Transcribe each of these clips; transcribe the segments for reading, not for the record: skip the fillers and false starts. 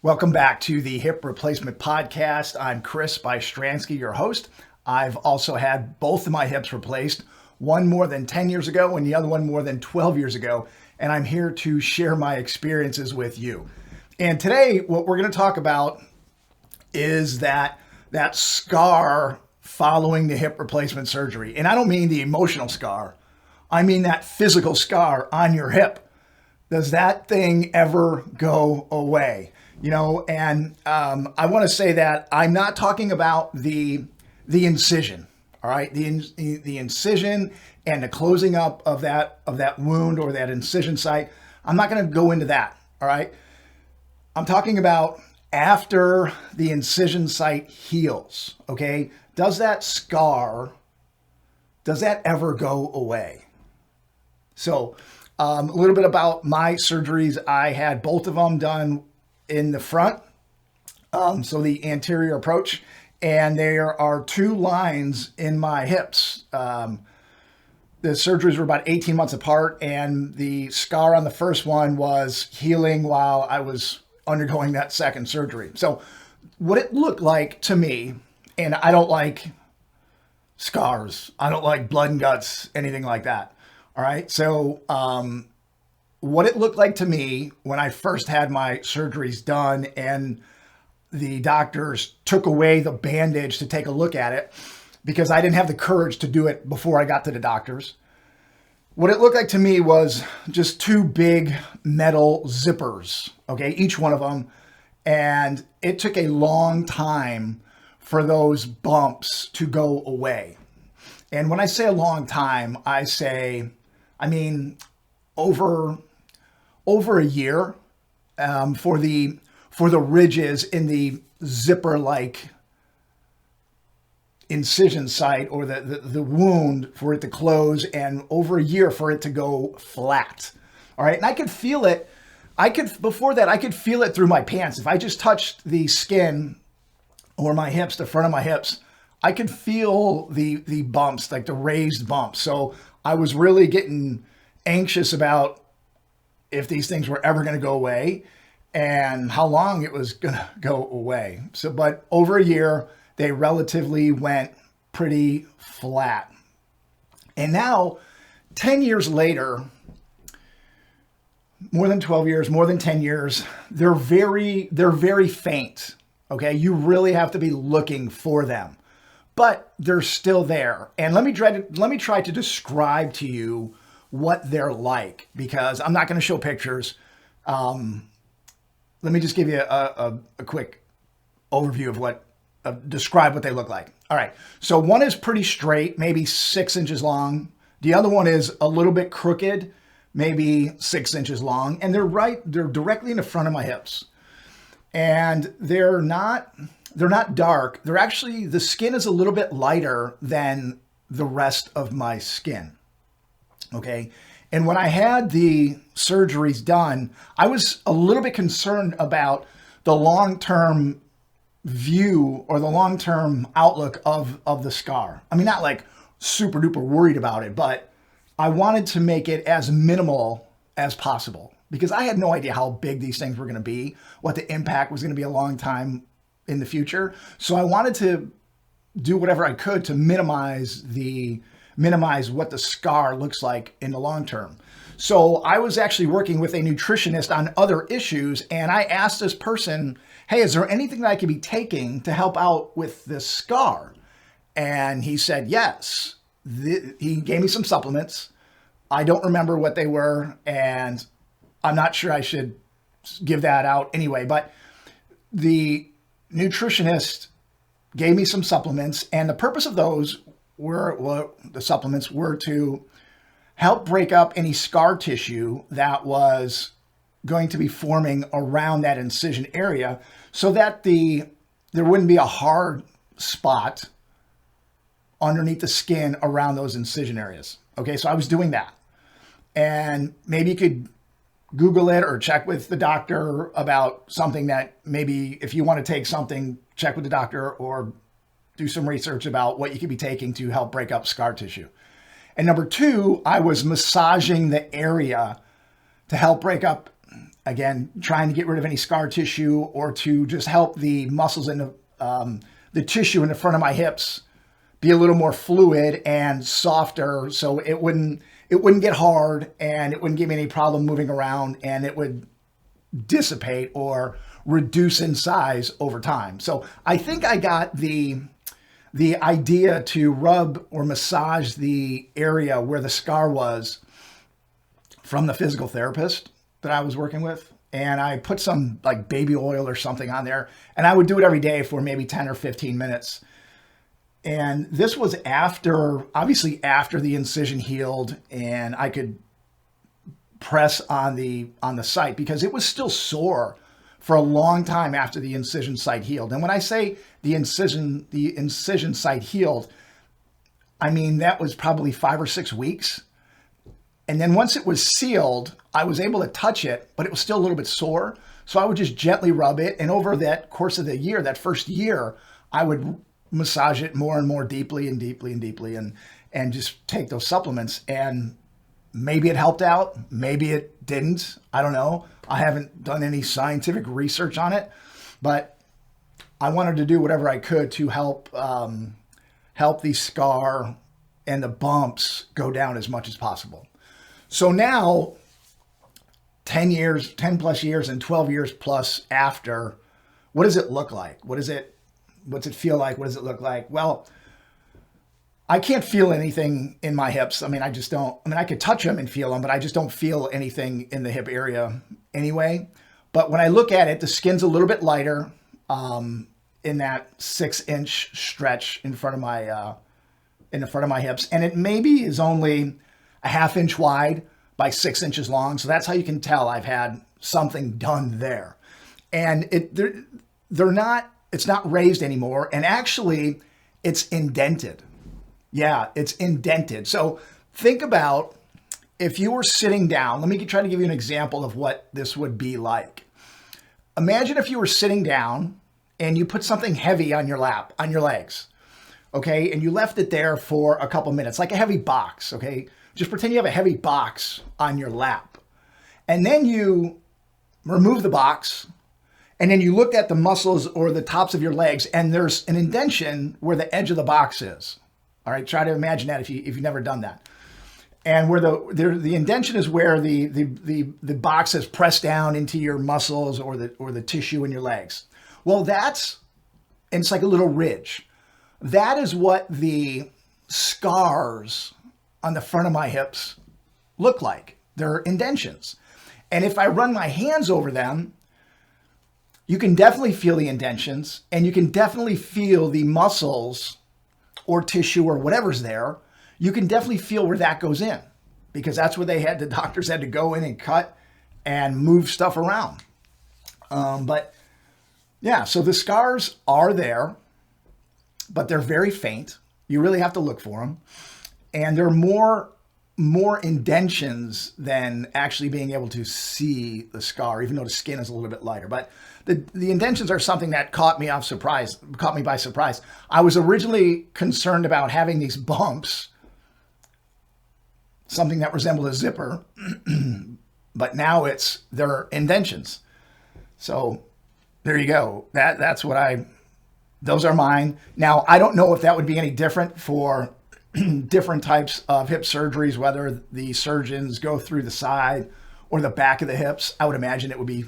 Welcome back to the Hip Replacement Podcast. I'm Chris Bystriansky, your host. I've also had both of my hips replaced, one more than 10 years ago and the other one more than 12 years ago. And I'm here to share my experiences with you. And today, what we're going to talk about is that scar following the hip replacement surgery. And I don't mean the emotional scar. I mean that physical scar on your hip. Does that thing ever go away? I want to say that I'm not talking about the incision, all right? The incision and the closing up of that wound or that incision site. I'm not going to go into that, all right? I'm talking about after the incision site heals, okay? Does that ever go away? So a little bit about my surgeries. I had both of them done in the front, so the anterior approach, and there are two lines in my hips. The surgeries were about 18 months apart, and the scar on the first one was healing while I was undergoing that second surgery. So what it looked like to me, and I don't like scars, I don't like blood and guts, anything like that. All right. So, what it looked like to me when I first had my surgeries done and the doctors took away the bandage to take a look at it because I didn't have the courage to do it before I got to the doctors. What it looked like to me was just two big metal zippers, okay, each one of them. And it took a long time for those bumps to go away. And when I say a long time, I mean over a year for the ridges in the zipper-like incision site or the wound for it to close, and over a year for it to go flat. All right, and I could feel it. Before that, I could feel it through my pants. If I just touched the skin or my hips, the front of my hips, I could feel the bumps, like the raised bumps. So I was really getting anxious about if these things were ever going to go away and how long it was going to go away. So, but over a year, they relatively went pretty flat. And now, 10 years later, more than 12 years, more than 10 years, they're very faint. Okay. You really have to be looking for them, but they're still there. And let me try to describe to you what they're like, because I'm not going to show pictures. Let me just give you a quick overview of describe what they look like. All right. So one is pretty straight, maybe 6 inches long. The other one is a little bit crooked, maybe 6 inches long. And they're directly in the front of my hips. And they're not dark. They're actually, the skin is a little bit lighter than the rest of my skin. Okay. And when I had the surgeries done, I was a little bit concerned about the long-term view or the long-term outlook of the scar. I mean, not like super duper worried about it, but I wanted to make it as minimal as possible because I had no idea how big these things were going to be, what the impact was going to be a long time in the future. So I wanted to do whatever I could to minimize what the scar looks like in the long term. So I was actually working with a nutritionist on other issues, and I asked this person, hey, is there anything that I could be taking to help out with this scar? And he said, yes. He gave me some supplements. I don't remember what they were, and I'm not sure I should give that out anyway, but the nutritionist gave me some supplements, and the purpose of those the supplements were to help break up any scar tissue that was going to be forming around that incision area so that there wouldn't be a hard spot underneath the skin around those incision areas. Okay, so I was doing that. And maybe you could Google it or check with the doctor about something that maybe if you want to take something, check with the doctor or do some research about what you could be taking to help break up scar tissue. And number two, I was massaging the area to help break up Again, trying to get rid of any scar tissue or to just help the muscles in the tissue in the front of my hips be a little more fluid and softer, so it wouldn't get hard and it wouldn't give me any problem moving around, and it would dissipate or reduce in size over time. So I think I got the idea to rub or massage the area where the scar was from the physical therapist that I was working with. And I put some like baby oil or something on there, and I would do it every day for maybe 10 or 15 minutes. And this was obviously after the incision healed and I could press on the site, because it was still sore for a long time after the incision site healed. And when I say the incision site healed, I mean, that was probably 5 or 6 weeks. And then once it was sealed, I was able to touch it, but it was still a little bit sore. So I would just gently rub it. And over that course of the year, that first year, I would massage it more and more deeply and deeply and deeply, and just take those supplements. And maybe it helped out. Maybe it didn't. I don't know. I haven't done any scientific research on it, but I wanted to do whatever I could to help the scar and the bumps go down as much as possible. So now, 10 plus years and 12 years plus after, what does it look like? What's it feel like? What does it look like? Well, I can't feel anything in my hips. I mean, I just don't. I mean, I could touch them and feel them, but I just don't feel anything in the hip area anyway. But when I look at it, the skin's a little bit lighter in that 6-inch stretch in front of my hips, and it maybe is only a 1/2 inch wide by 6 inches long. So that's how you can tell I've had something done there. And it's not raised anymore. And actually it's indented. Yeah, it's indented. So think about if you were sitting down. Let me try to give you an example of what this would be like. Imagine if you were sitting down and you put something heavy on your lap, on your legs, okay? And you left it there for a couple minutes, like a heavy box, okay? Just pretend you have a heavy box on your lap. And then you remove the box, and then you look at the muscles or the tops of your legs, and there's an indentation where the edge of the box is. All right, try to imagine that if you've never done that. And where the indentation is where the box is pressed down into your muscles or the tissue in your legs. Well, and it's like a little ridge. That is what the scars on the front of my hips look like. They're indentions. And if I run my hands over them, you can definitely feel the indentions, and you can definitely feel the muscles or tissue or whatever's there. You can definitely feel where that goes in, because that's where the doctors had to go in and cut and move stuff around. But yeah, so the scars are there, but they're very faint. You really have to look for them. And they're more indentions than actually being able to see the scar, even though the skin is a little bit lighter. But the indentions are something that caught me by surprise. I was originally concerned about having these bumps, something that resembled a zipper, but now they're indentions. So there you go. Those are mine. Now, I don't know if that would be any different for different types of hip surgeries, whether the surgeons go through the side or the back of the hips. I would imagine it would be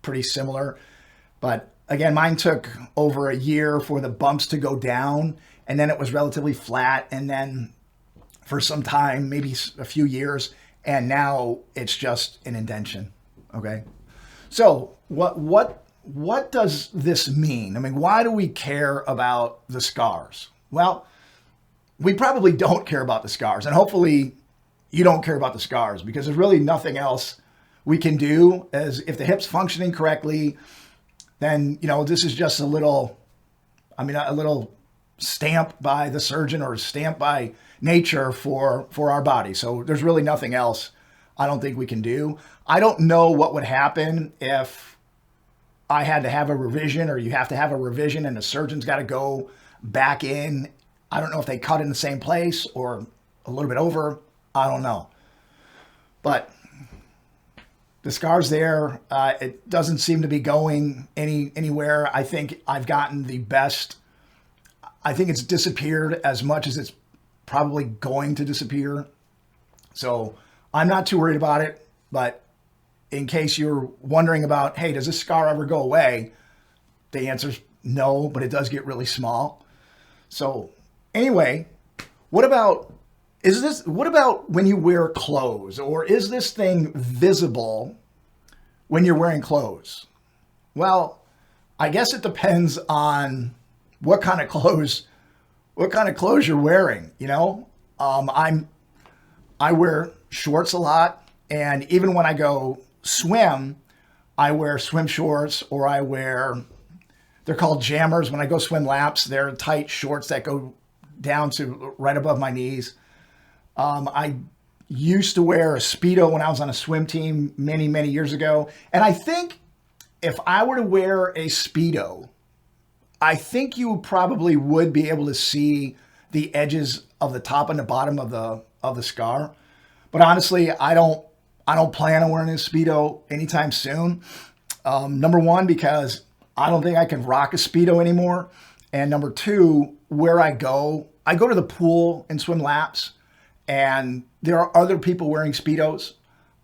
pretty similar. But again, mine took over a year for the bumps to go down, and then it was relatively flat, and then for some time, maybe a few years, and now it's just an indentation. Okay. So what does this mean? I mean, why do we care about the scars? Well, we probably don't care about the scars, and hopefully you don't care about the scars, because there's really nothing else we can do. As if the hip's functioning correctly, then, this is just a little stamp by the surgeon or stamp by nature for our body. So there's really nothing else I don't think we can do. I don't know what would happen if I had to have a revision, or you have to have a revision and the surgeon's got to go back in. I don't know if they cut in the same place or a little bit over. I don't know. But The scar's there. It doesn't seem to be going anywhere. I think I've gotten the best. I think it's disappeared as much as it's probably going to disappear. So I'm not too worried about it. But in case you're wondering about, hey, does this scar ever go away? The answer's no, but it does get really small. So anyway, what about when you wear clothes, or is this thing visible when you're wearing clothes? Well, I guess it depends on what kind of clothes you're wearing. You know, I wear shorts a lot, and even when I go swim, I wear swim shorts, or they're called jammers. When I go swim laps, they're tight shorts that go down to right above my knees. I used to wear a Speedo when I was on a swim team many, many years ago. And I think if I were to wear a Speedo, I think you probably would be able to see the edges of the top and the bottom of the scar. But honestly, I don't plan on wearing a Speedo anytime soon. Number one, because I don't think I can rock a Speedo anymore. And number two, where I go to the pool and swim laps, and there are other people wearing Speedos.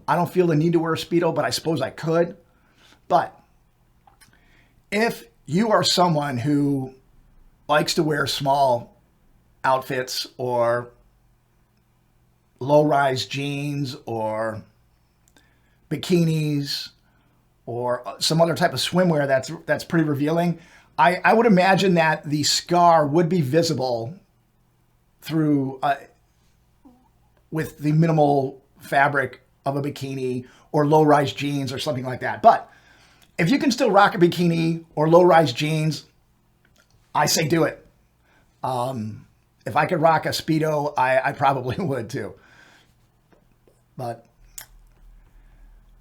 I don't feel the need to wear a Speedo, but I suppose I could. But if you are someone who likes to wear small outfits or low-rise jeans or bikinis or some other type of swimwear that's pretty revealing, I would imagine that the scar would be visible through with the minimal fabric of a bikini or low-rise jeans or something like that. But if you can still rock a bikini or low-rise jeans, I say do it. If I could rock a Speedo, I probably would too. But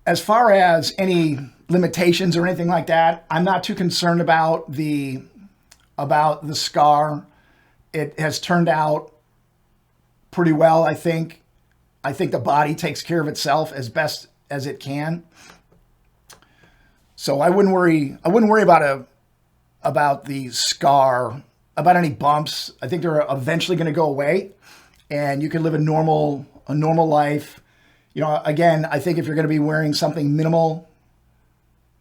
as far as any limitations or anything like that, I'm not too concerned about the scar. It has turned out pretty well, I think. I think the body takes care of itself as best as it can. So I wouldn't worry about the scar, about any bumps. I think they're eventually going to go away, and you can live a normal life. You know, again, I think if you're going to be wearing something minimal,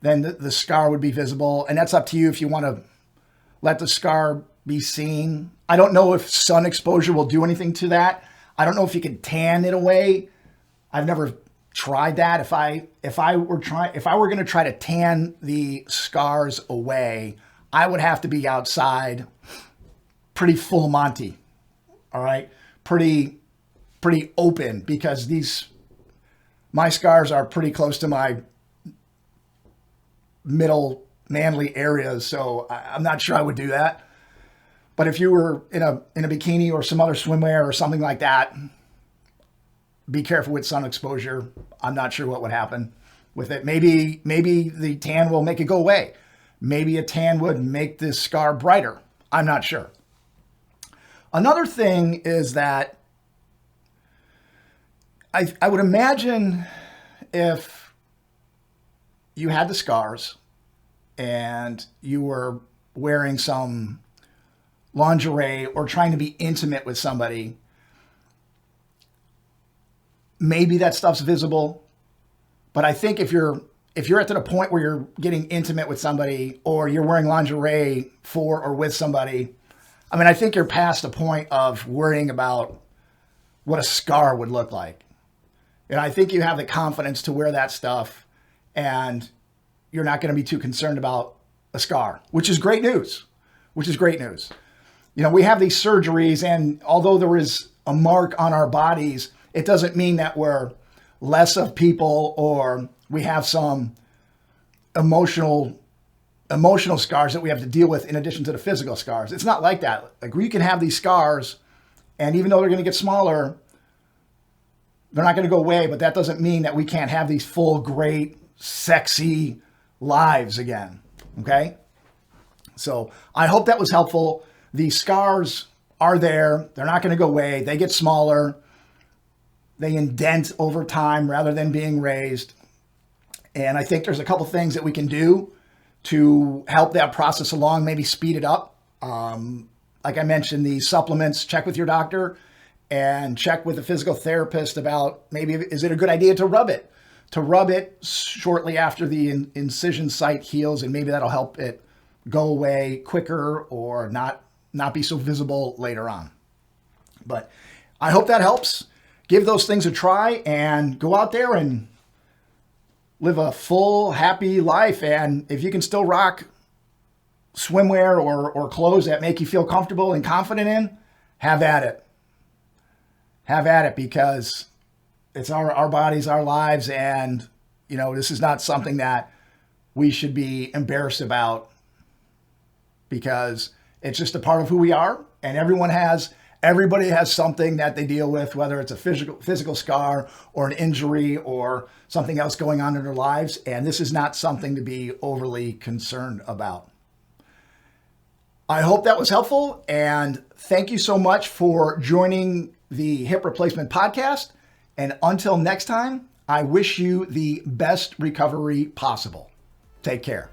then the scar would be visible, and that's up to you if you want to let the scar be seen. I don't know if sun exposure will do anything to that. I don't know if you can tan it away. I've never tried that. If I were going to try to tan the scars away, I would have to be outside pretty full Monty. All right? Pretty open, because my scars are pretty close to my middle manly areas, so I'm not sure I would do that. But if you were in a bikini or some other swimwear or something like that, be careful with sun exposure. I'm not sure what would happen with it. Maybe the tan will make it go away. Maybe a tan would make this scar brighter. I'm not sure. Another thing is that I would imagine if you had the scars and you were wearing some lingerie or trying to be intimate with somebody, maybe that stuff's visible. But I think if you're at the point where you're getting intimate with somebody, or you're wearing lingerie for or with somebody, I mean, I think you're past the point of worrying about what a scar would look like. And I think you have the confidence to wear that stuff, and you're not going to be too concerned about a scar, which is great news. You know, we have these surgeries, and although there is a mark on our bodies, it doesn't mean that we're less of people, or we have some emotional scars that we have to deal with in addition to the physical scars. It's not like that. Like, we can have these scars, and even though they're going to get smaller, they're not going to go away, but that doesn't mean that we can't have these full, great, sexy lives again. Okay? So I hope that was helpful. These scars are there. They're not going to go away. They get smaller. They indent over time rather than being raised. And I think there's a couple things that we can do to help that process along, maybe speed it up. Like I mentioned, the supplements, check with your doctor and check with a physical therapist about maybe is it a good idea to rub it shortly after the incision site heals, and maybe that'll help it go away quicker or not be so visible later on. But I hope that helps. Give those things a try and go out there and live a full, happy life. And if you can still rock swimwear or clothes that make you feel comfortable and confident in, have at it. Have at it, because it's our bodies, our lives. And, this is not something that we should be embarrassed about, because it's just a part of who we are. And everybody has something that they deal with, whether it's a physical scar or an injury or something else going on in their lives. And this is not something to be overly concerned about. I hope that was helpful. And thank you so much for joining the Hip Replacement Podcast. And until next time, I wish you the best recovery possible. Take care.